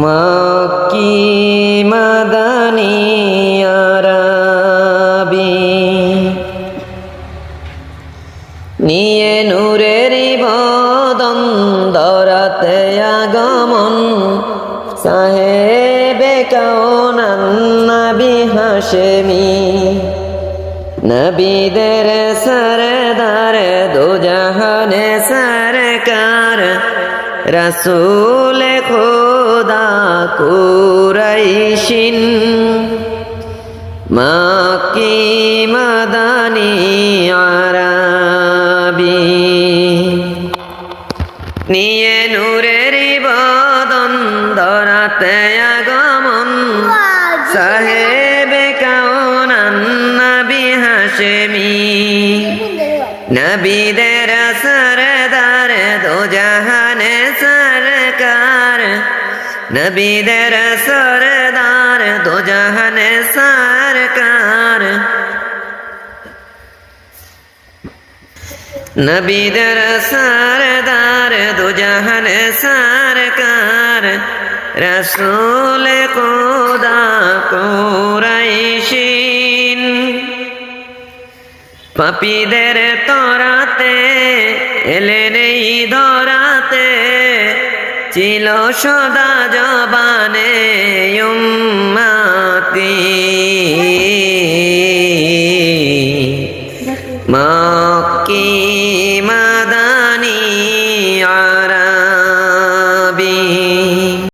মক্কি মাদানী আরবি নিয়ে নূরের বদন দরাতে আগমন সাহেবে কাওনান নবী হাশেমি নবীদের সরদার দো জাহানে সরকার রসূল খোদা কুরাইশিন মক্কি মাদানী আরবি নিয়ে নূরের বদন দরাতে আগমন সাহেবে কাওনান নবী হাশেমি নবীদের সরদার দো জাহানে সরকার নবীদের সরদার দো জাহানে সরকার নবীদের সরদার দো জাহানে সরকার রসূল খোদা কুরাইশিন পাপীদের তরাতে এলেন এই ধরাতে ছিল সদা জবানে উম্মা